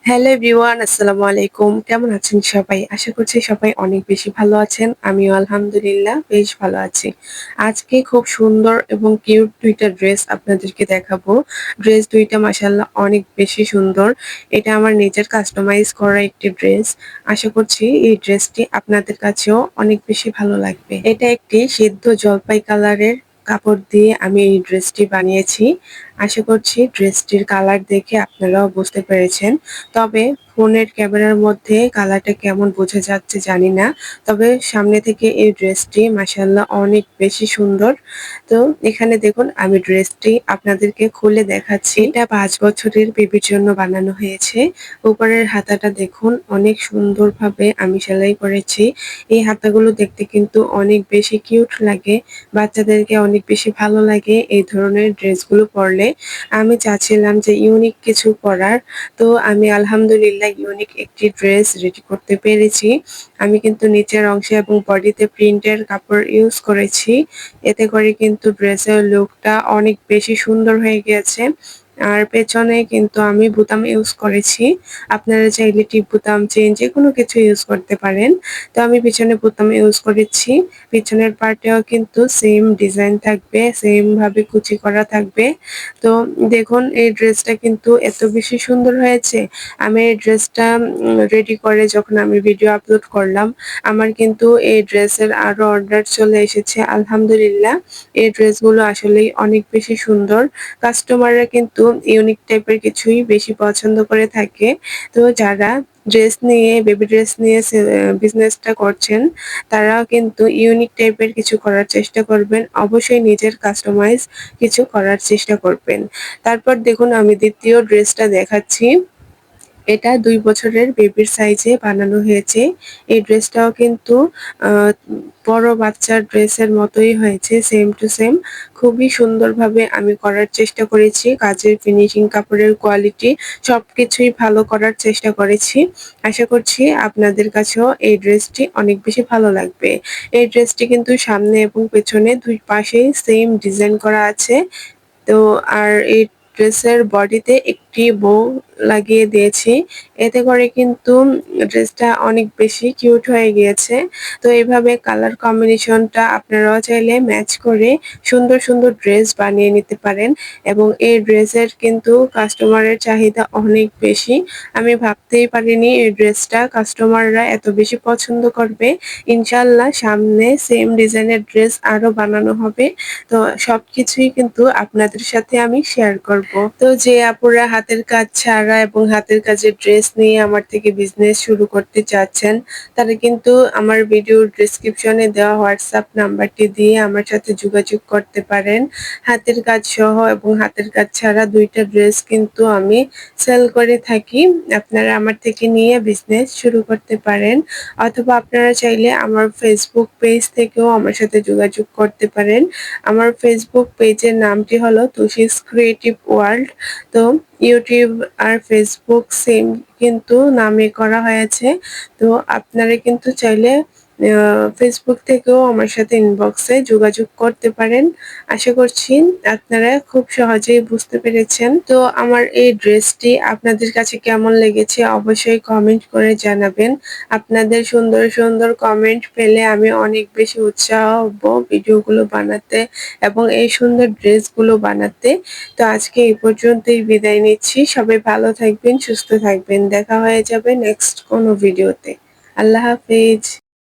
Hello everyone, আসসালামু আলাইকুম। কেমন আছেন সবাই? আশা করছি সবাই অনেক বেশি ভালো আছেন। আমিও আলহামদুলিল্লাহ বেশ ভালো আছি। আজকে খুব সুন্দর এবং কিউট ২ টা ড্রেস আপনাদেরকে দেখাবো। ড্রেস ২ টা মাশাআল্লাহ অনেক বেশি সুন্দর। এটা আমার নিজের কাস্টমাইজ করা একটি ড্রেস। আশা করছি এই ড্রেসটি আপনাদের কাছেও অনেক বেশি ভালো লাগবে। এটা একটি সিদ্ধ জলপাই কালারের কাপড় দিয়ে আমি এই ড্রেসটি বানিয়েছি। আশা করছি ড্রেসটির কালার দেখে আপনারাও বুঝতে পেরেছেন। তবে ফোনের ক্যামেরার মধ্যে কালারটা কেমন বোঝা যাচ্ছে জানি না। তবে সামনে থেকে এই ড্রেসটি মাশাআল্লাহ অনেক বেশি সুন্দর। তো এখানে দেখুন আমি ড্রেসটি আপনাদেরকে খুলে দেখাচ্ছি। এটা ৫ বছরের বেবির জন্য বানানো হয়েছে। উপরের হাতাটা দেখুন অনেক সুন্দরভাবে আমি সেলাই করেছি। এই হাতাগুলো দেখতে কিন্তু অনেক বেশি কিউট লাগে। বাচ্চাদেরকে অনেক বেশি ভালো লাগে এই ধরনের ড্রেসগুলো পরলে। আমি চাচ্ছিলাম যে ইউনিক কিছু পরার। তো আমি আলহামদুলিল্লাহ ইউনিক একটি ড্রেস রেডি করতে পেরেছি। আমি কিন্তু নিচের অংশে এবং বডিতে প্রিন্টের কাপড় ইউজ করেছি। এতে করে কিন্তু ড্রেসের লুকটা অনেক বেশি সুন্দর হয়ে গিয়েছে। আর পেছনে কিন্তু আমি বুতাম ইউজ করেছি। আপনারা চাইলে টিপ বুতাম, চেইন যেকোনো কিছু ইউজ করতে পারেন। তো আমি পিছনে বুতাম ইউজ করেছি। পিছনের পার্টেও কিন্তু সেম ডিজাইন থাকবে, সেম ভাবে কুচি করা থাকবে। তো দেখুন এই ড্রেসটা কিন্তু এত বেশি সুন্দর হয়েছে। আমি এই ড্রেসটা রেডি করে যখন আমি ভিডিও আপলোড করলাম, আমার কিন্তু এই ড্রেসের আরো অর্ডার চলে এসেছে আলহামদুলিল্লাহ। এই ড্রেসগুলো আসলেই অনেক বেশি সুন্দর। কাস্টমাররা কিন্তু ইউনিক টাইপের কিছুই বেশি পছন্দ করে থাকে। তো যারা ড্রেস নিয়ে বেবি ড্রেস নিয়ে বিজনেসটা করছেন, তারাও কিন্তু ইউনিক টাইপের কিছু করার চেষ্টা করবেন। অবশ্যই নিজের কাস্টমাইজ কিছু করার চেষ্টা করবেন। তারপর দেখুন আমি ২য় ড্রেসটা দেখাচ্ছি। এটা ২ বছরের বেবির সাইজে বানানো হয়েছে। এই ড্রেসটাও কিন্তু আ বড় বাচ্চার ড্রেসের মতোই হয়েছে সেম টু সেম। খুবই সুন্দরভাবে আমি করার চেষ্টা করেছি। কাজের ফিনিশিং, কাপড়ের কোয়ালিটি সবকিছুই ভালো করার চেষ্টা করেছি। আশা করছি আপনাদের কাছেও এই ড্রেসটি অনেক বেশি ভালো লাগবে। এই ড্রেসটি কিন্তু সামনে এবং পেছনে ২ পাশেই সেম ডিজাইন করা আছে। তো আর এই ড্রেসের বডিতে একটি বো লাগিয়ে দিয়েছি। এতে করে কিন্তু ড্রেসটা অনেক বেশি কিউট হয়ে গিয়েছে। তো এভাবে কালার কম্বিনেশনটা আপনারাও চাইলে ম্যাচ করে সুন্দর, সুন্দর ড্রেস বানিয়ে নিতে পারেন এবং এই ড্রেসের কিন্তু কাস্টমারের চাহিদা অনেক বেশি। আমি ভাবতেই পারিনি এই ড্রেসটা কাস্টমাররা এত বেশি পছন্দ করবে। ইনশাআল্লাহ সামনে সেম ডিজাইনের ড্রেস আরো বানানো হবে। তো সবকিছুই কিন্তু আপনাদের সাথে আমি শেয়ার করব। তো যে আপুরা হাতের কাজ ছাড়া এবং হাতের কাজের ড্রেস নিয়ে আমার থেকে বিজনেস শুরু করতে চাচ্ছেন, তারা কিন্তু আমার ভিডিওর ডেসক্রিপশনে দেওয়া হোয়াটসঅ্যাপ নাম্বারটি দিয়ে আমার সাথে যোগাযোগ করতে পারেন। হাতের কাজ সহ এবং হাতের কাজ ছাড়া ২ টা ড্রেস কিন্তু আমি সেল করে থাকি। আপনারা আমার থেকে নিয়ে বিজনেস শুরু করতে পারেন অথবা আপনারা চাইলে আমার ফেসবুক পেজ থেকেও আমার সাথে যোগাযোগ করতে পারেন। আমার ফেসবুক পেজের নামটি হলো তুষিস ক্রিয়েটিভ ওয়ার্ল্ড। তো ইউটিউব আর ফেসবুক সেম কিন্তু নামে করা হয়েছে। তো আপনারা কিন্তু চাইলে ফেসবুক থেকেও আমার সাথে ইনবক্সে যোগাযোগ করতে পারেন। আশা করছি আপনারা খুব সহজেই বুঝতে পেরেছেন। তো আমার এই ড্রেসটি আপনাদের কাছে কেমন লেগেছে অবশ্যই কমেন্ট করে জানাবেন। আপনাদের সুন্দর, সুন্দর কমেন্ট পেলে আমি অনেক বেশি উৎসাহ হব ভিডিওগুলো বানাতে এবং এই সুন্দর ড্রেসগুলো বানাতে। তো আজকে এই পর্যন্তই বিদায় নিচ্ছি। সবাই ভালো থাকবেন, সুস্থ থাকবেন। দেখা হয়ে যাবে নেক্সট কোনো ভিডিওতে। আল্লাহ হাফেজ।